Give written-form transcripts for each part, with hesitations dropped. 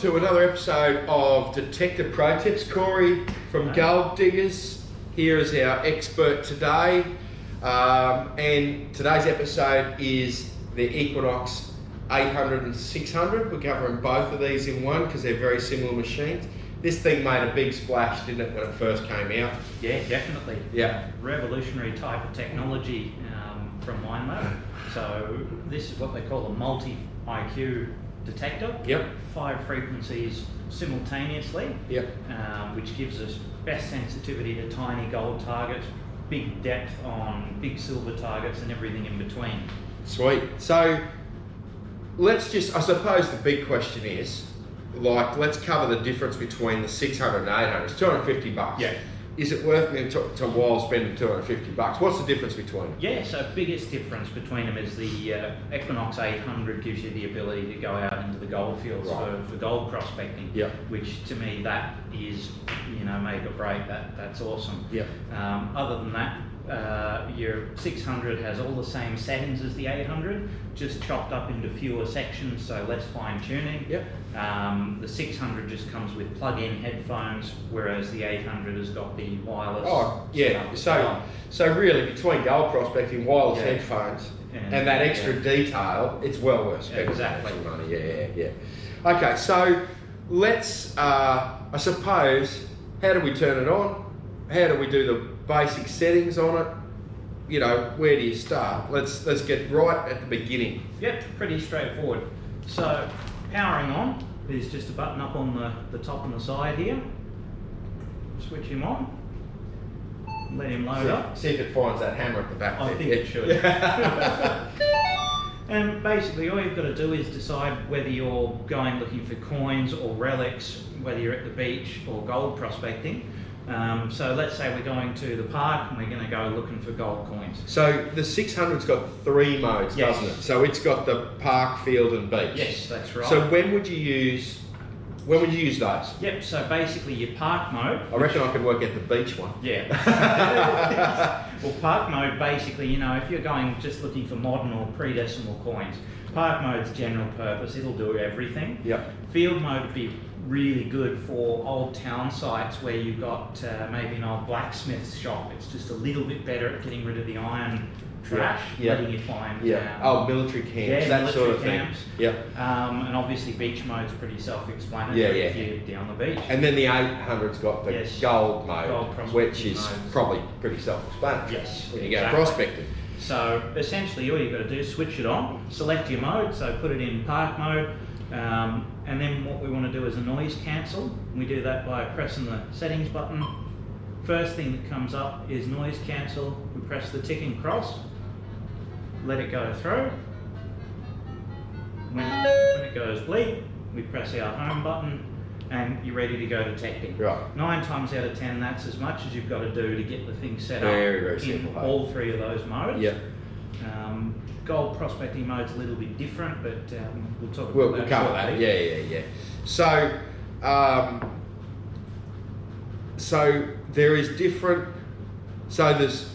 to another episode of Detector Pro Tips. Cory from Gold Diggers here is our expert today, and today's episode is the Equinox 800 and 600. We're covering both of these in one because they're very similar machines. This thing made a big splash, didn't it, when it first came out? Yeah, definitely. Yeah. Revolutionary type of technology from Mine Lab. So this is what they call a multi-IQ detector. Yep. 5 frequencies simultaneously. Yep. Which gives us best sensitivity to tiny gold targets, big depth on big silver targets, and everything in between. Sweet. So let's just, I suppose the big question is, like, let's cover the difference between the 600 and 800. It's 250 bucks. Yeah. Is it worth me to while spending 250 bucks? What's the difference between them? Yeah, so biggest difference between them is the Equinox 800 gives you the ability to go out into the gold fields for gold prospecting. Yep. Which to me, that is, make or break. That's awesome. Yep. Other than that, your 600 has all the same settings as the 800, just chopped up into fewer sections, so less fine tuning. Yep. The 600 just comes with plug-in headphones, whereas the 800 has got the wireless. Oh, yeah. So really, between gold prospecting, wireless headphones, and that extra detail, it's well worth spending exactly money. Yeah. Okay, so let's, I suppose, how do we turn it on? How do we do the basic settings on it? Where do you start? Let's get right at the beginning. Yep, pretty straightforward. So powering on is just a button up on the top and the side here. Switch him on. Let him load up. See if it finds that hammer at the back. I think it should. And basically all you've got to do is decide whether you're going looking for coins or relics, whether you're at the beach or gold prospecting. So let's say we're going to the park and we're going to go looking for gold coins. So the 600's got 3 modes, doesn't it? So it's got the park, field and beach. Yes, that's right. So when would you use those? Yep, so basically your park mode. I reckon I could work out the beach one. Yeah. Well, park mode basically, if you're going just looking for modern or pre-decimal coins, park mode's general purpose, it'll do everything. Yep. Field mode would be really good for old town sites where you've got maybe an old blacksmith's shop. It's just a little bit better at getting rid of the iron trash, letting you find military camps, that sort of thing. Yep. And obviously beach mode's pretty self-explanatory if you're down the beach. And then the 800's got the gold mode, which is probably pretty self-explanatory. Yes. When you go prospecting. So essentially all you've got to do is switch it on, select your mode, so put it in park mode, and then what we want to do is a noise cancel. We do that by pressing the settings button. First thing that comes up is noise cancel. We press the tick and cross, let it go through. When it goes bleep, we press our home button and you're ready to go detecting. Right. 9 times out of 10, that's as much as you've got to do to get the thing set up very simple, in all 3 of those modes. Yep. Gold prospecting mode's a little bit different, but we'll talk about that. We'll cover that. Yeah. So there is different. So there's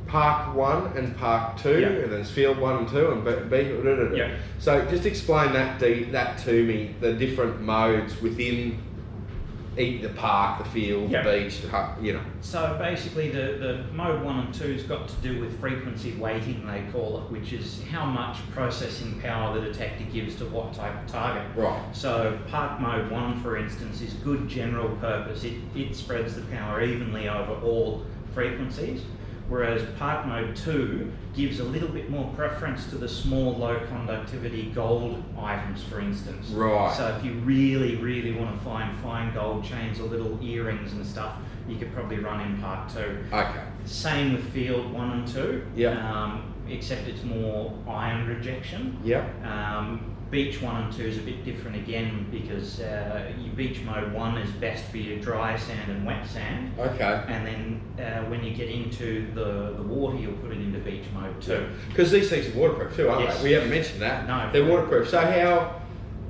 Park 1 and Park 2, and then there's Field 1 and 2, and B. Yeah. So just explain that to me. The different modes within the park, the field, the beach, So basically the mode 1 and 2's got to do with frequency weighting, they call it, which is how much processing power the detector gives to what type of target. Right. So park mode 1, for instance, is good general purpose. It spreads the power evenly over all frequencies. Whereas park mode 2 gives a little bit more preference to the small, low conductivity gold items, for instance. Right. So if you really, really want to find fine gold chains or little earrings and stuff, you could probably run in park 2. Okay. Same with field 1 and 2. Yeah. Except it's more iron rejection. Yeah. Beach 1 and 2 is a bit different again because your beach mode 1 is best for your dry sand and wet sand. Okay. And then when you get into the water, you'll put it into beach mode 2. Because these things are waterproof too, aren't they? We haven't mentioned that. No. They're waterproof. So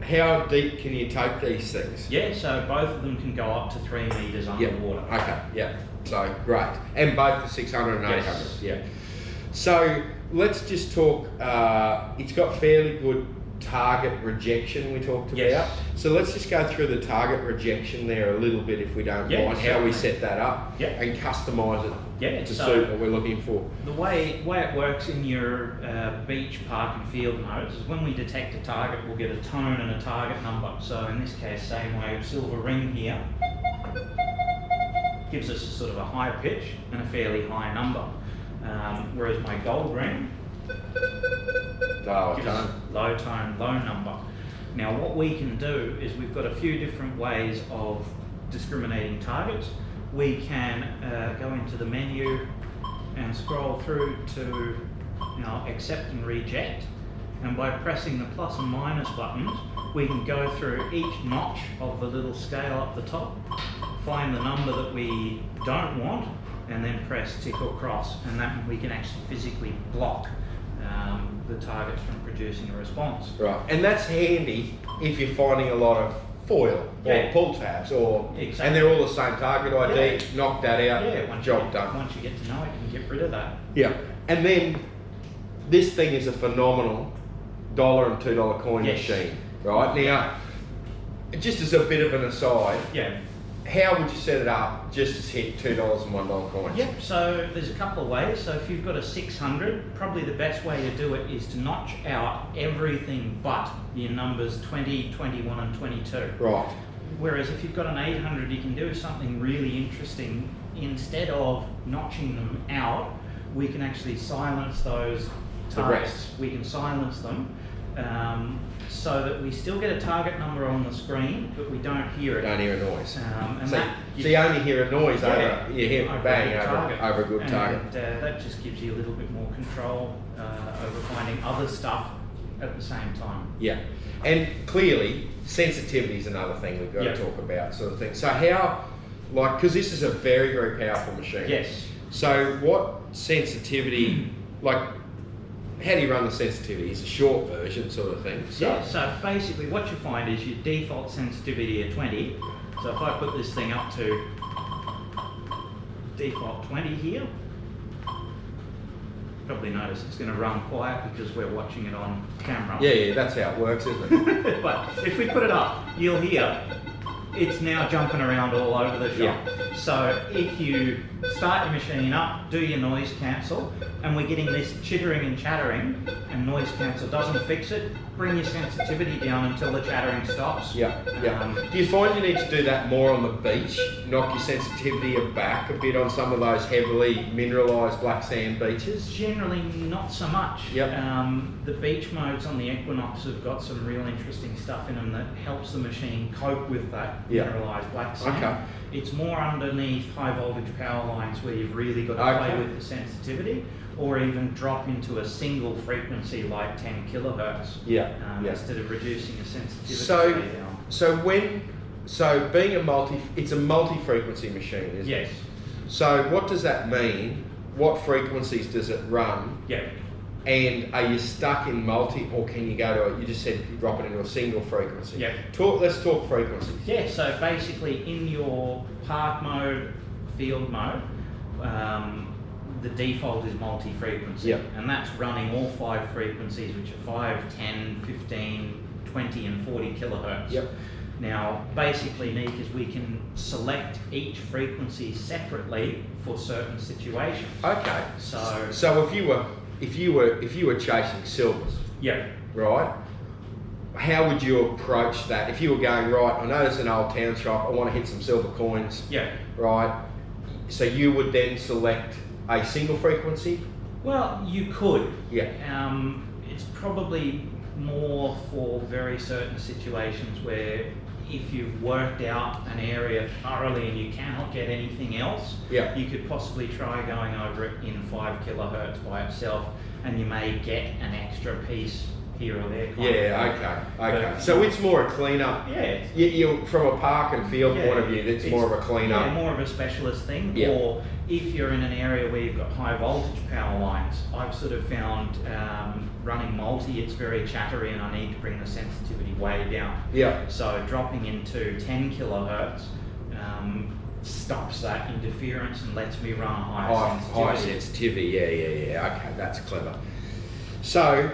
how deep can you take these things? Yeah, so both of them can go up to 3 metres underwater. Okay, yeah. So great. And both the 600 and 800. Yeah. So let's just talk, it's got fairly good target rejection we talked Yes. about. So let's just go through the target rejection there a little bit, if we don't Yeah, mind, how we certainly. set that up and customise it to suit what we're looking for. The way it works in your beach, park and field modes is when we detect a target, we'll get a tone and a target number. So in this case, same way, silver ring here gives us a sort of a high pitch and a fairly high number. Whereas my gold ring gives us low tone, low number. Now what we can do is we've got a few different ways of discriminating targets. We can go into the menu and scroll through to accept and reject, and by pressing the plus and minus buttons we can go through each notch of the little scale up the top, find the number that we don't want, and then press tick or cross, and that we can actually physically block the targets from producing a response. Right, and that's handy if you're finding a lot of foil or pull tabs, or and they're all the same target ID. Knock that out. Job done. Once you get to know it, you can get rid of that. Yeah, and then this thing is a phenomenal $1 and $2 coin machine. Right now, just as a bit of an aside, how would you set it up just to hit $2 and $1 coins? Yep, so there's a couple of ways. So if you've got a 600, probably the best way to do it is to notch out everything but your numbers 20, 21 and 22. Right. Whereas if you've got an 800, you can do something really interesting. Instead of notching them out, we can actually silence those targets. We can silence them. So that we still get a target number on the screen, but we don't hear it. Don't hear a noise. So you only hear a noise over, you hear bang over a good target. And that just gives you a little bit more control over finding other stuff at the same time. Yeah, and clearly sensitivity is another thing we've got to talk about, sort of thing. So how, because this is a very, very powerful machine. Yes. So what sensitivity, how do you run the sensitivity? It's a short version sort of thing. So basically what you find is your default sensitivity at 20. So if I put this thing up to default 20 here, probably notice it's going to run quiet because we're watching it on camera. Yeah, that's how it works, isn't it? But if we put it up, you'll hear it's now jumping around all over the shop. So if you start your machine up, do your noise cancel, and we're getting this chittering and chattering, and noise cancel doesn't fix it, bring your sensitivity down until the chattering stops. Do you find you need to do that more on the beach? Knock your sensitivity back a bit on some of those heavily mineralised black sand beaches? Generally not so much. The beach modes on the Equinox have got some real interesting stuff in them that helps the machine cope with that mineralised black sand. It's more underneath high voltage power lines where you've really got to play with the sensitivity, or even drop into a single frequency like 10 kilohertz instead of reducing the sensitivity way down. So being it's a multi-frequency machine, isn't it? Yes. So what does that mean? What frequencies does it run? And are you stuck in multi, or can you go to you just said drop it into a single frequency? Let's talk frequencies. So basically in your park mode, field mode, the default is multi-frequency, and that's running all 5 frequencies, which are 5, 10, 15, 20 and 40 kilohertz. Now basically, Nick, is we can select each frequency separately for certain situations. So if you were chasing silvers, right, how would you approach that? If you were going, right, I know there's an old town shop, I want to hit some silver coins, right, so you would then select a single frequency? Well, you could. It's probably more for very certain situations where if you've worked out an area thoroughly and you cannot get anything else, you could possibly try going over it in 5 kilohertz by itself, and you may get an extra piece here or there. Okay. So it's more a cleanup. You from a park and field point of view, it's more of a cleanup. More of a specialist thing. Or if you're in an area where you've got high voltage power lines, I've sort of found running multi, it's very chattery and I need to bring the sensitivity way down. So dropping into 10 kilohertz stops that interference and lets me run a higher sensitivity. Okay, that's clever. So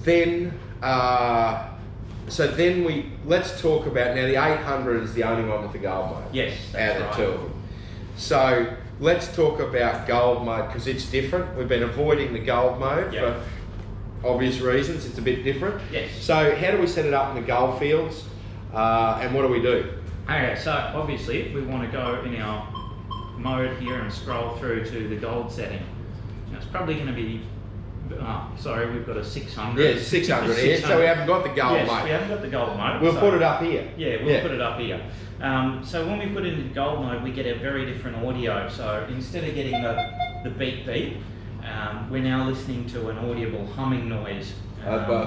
then so then let's talk about, now the 800 is the only one with the gold mode. Yes, that's out of the two of them. So let's talk about gold mode because it's different. We've been avoiding the gold mode for obvious reasons. It's a bit different. Yes. So how do we set it up in the gold fields and what do we do? Okay, so obviously if we want to go in our mode here and scroll through to the gold setting, it's probably going to be, sorry, we've got a 600. Yeah, 600 here, so we haven't got the gold mode. We haven't got the gold mode. We'll put it up here. Yeah, we'll put it up here. So when we put it into gold mode, we get a very different audio. So instead of getting the beep beep, we're now listening to an audible humming noise.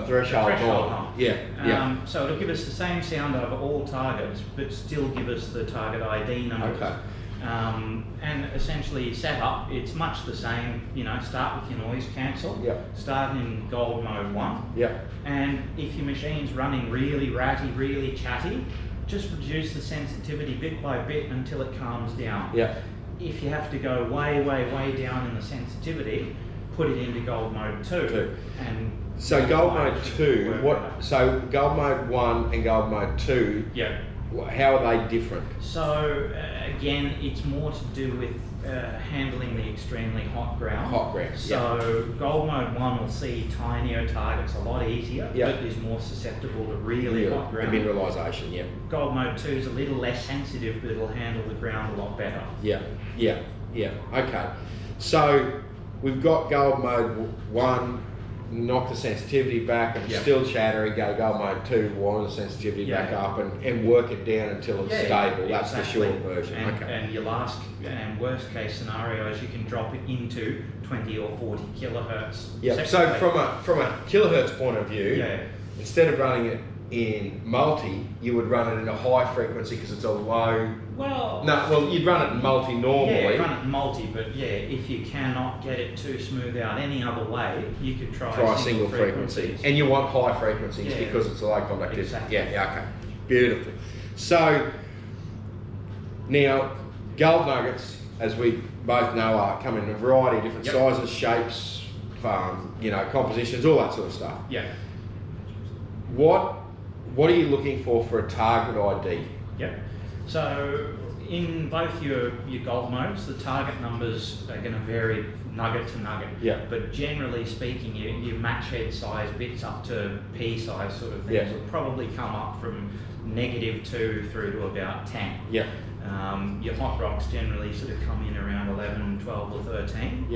Threshold hum. Yeah. So it'll give us the same sound over all targets, but still give us the target ID numbers. Okay. And essentially setup, it's much the same. You know, start with your noise cancel. Yep. Start in gold mode 1. Yep. And if your machine's running really ratty, really chatty, just reduce the sensitivity bit by bit until it calms down. Yep. If you have to go way, way, way down in the sensitivity, put it into gold mode 2. And so gold mode 2, so gold mode 1 and gold mode 2, how are they different? So again, it's more to do with handling the extremely hot ground. So gold mode 1 will see tinier targets a lot easier, but is more susceptible to really hot ground. Mineralisation, Gold mode 2 is a little less sensitive, but it'll handle the ground a lot better. Okay. So we've got gold mode 1, knock the sensitivity back and still chattery, go gold mode 2, wind the sensitivity back up and work it down until it's stable. That's the short version. And your last and worst case scenario is you can drop it into 20 or 40 kilohertz. So from a kilohertz point of view, instead of running it in multi, you would run it in a high frequency because it's a low. You'd run it in multi normally. Yeah, run it in multi, but if you cannot get it to smooth out any other way, you could try single frequency. And you want high frequencies because it's a low conductivity. Exactly. Okay. Beautiful. So now gold nuggets, as we both know, come in a variety of different sizes, shapes, compositions, all that sort of stuff. What are you looking for a target ID? So in both your gold modes, the target numbers are going to vary nugget to nugget. But generally speaking, your match head size bits up to P size sort of things will probably come up from -2 through to about 10. Your hot rocks generally sort of come in around 11, 12 or 13.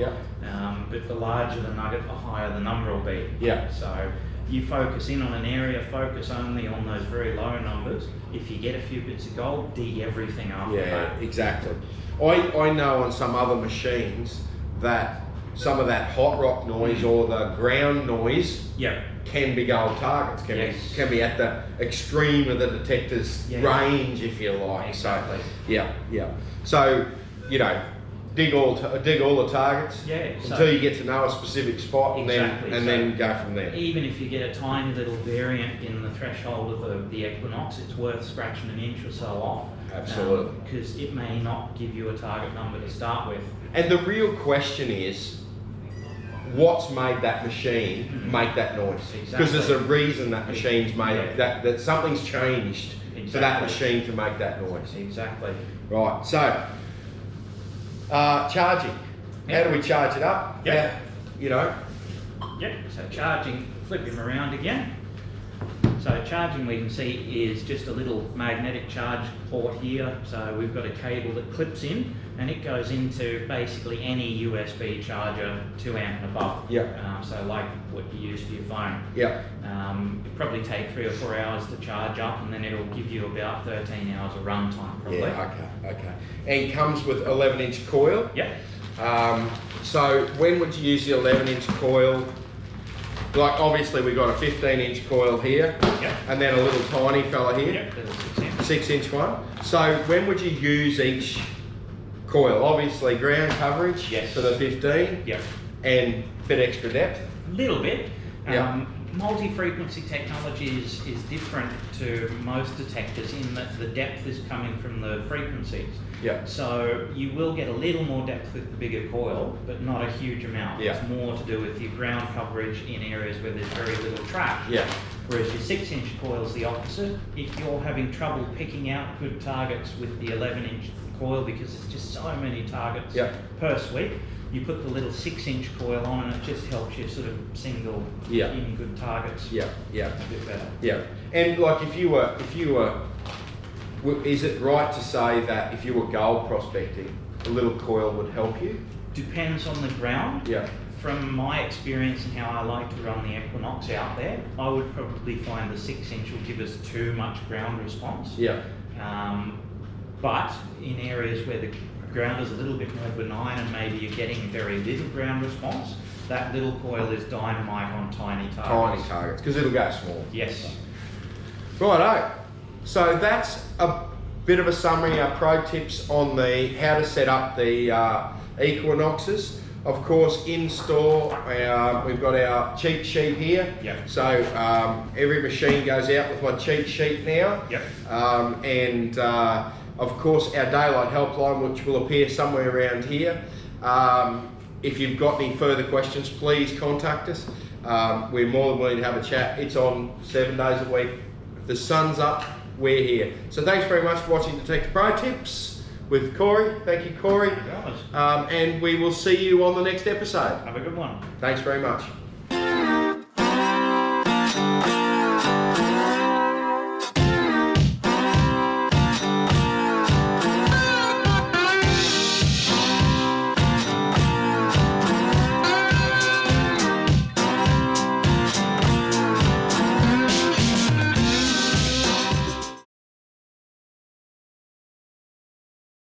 But the larger the nugget, the higher the number will be. So you focus in on an area, focus only on those very low numbers. If you get a few bits of gold, dig everything after that. Exactly. I know on some other machines that some of that hot rock noise or the ground noise can be gold targets, can be at the extreme of the detector's range, if you like. Exactly. So, dig all the targets until you get to know a specific spot and then go from there. Even if you get a tiny little variant in the threshold of the Equinox, it's worth scratching an inch or so off. Absolutely. Because it may not give you a target number to start with. And the real question is, what's made that machine make that noise? Because there's a reason that machine's made that something's changed for that machine to make that noise. Exactly. Right, so charging. How do we charge it up? So charging, flip him around again. So charging, we can see, is just a little magnetic charge port here. So we've got a cable that clips in and it goes into basically any USB charger 2 amp and above. So like what you use for your phone. It'll probably take 3 or 4 hours to charge up and then it'll give you about 13 hours of run time probably. Okay. And comes with 11-inch coil. So when would you use the 11-inch coil? Like obviously we've got a 15-inch coil here, and then a little tiny fella here, 6-inch one. So when would you use each coil? Obviously ground coverage for the 15, and a bit extra depth. A little bit. multi-frequency technology is different to most detectors in that the depth is coming from the frequencies. Yeah. So you will get a little more depth with the bigger coil, but not a huge amount. Yeah. It's more to do with your ground coverage in areas where there's very little track. Yeah. Whereas your 6-inch coil is the opposite. If you're having trouble picking out good targets with the 11-inch coil because there's just so many targets per sweep, you put the little 6-inch coil on and it just helps you sort of single in good targets. Yeah. A bit better. Yeah. And like if you were, is it right to say that if you were gold prospecting, a little coil would help you? Depends on the ground. Yeah. From my experience and how I like to run the Equinox out there, I would probably find the 6-inch will give us too much ground response. Yeah. But in areas where the ground is a little bit more benign and maybe you're getting very little ground response, that little coil is dynamite on tiny targets. Tiny targets, because it'll go small. Yes. Righto. So that's a bit of a summary, our pro tips on the how to set up the Equinoxes. Of course, in store, we've got our cheat sheet here. Yep. So every machine goes out with my cheat sheet now. Yep. And of course, our daylight helpline, which will appear somewhere around here. If you've got any further questions, please contact us. We're more than willing to have a chat. It's on 7 days a week. If the sun's up, we're here. So thanks very much for watching Detector Pro Tips with Cory. Thank you, Cory. And we will see you on the next episode. Have a good one. Thanks very much.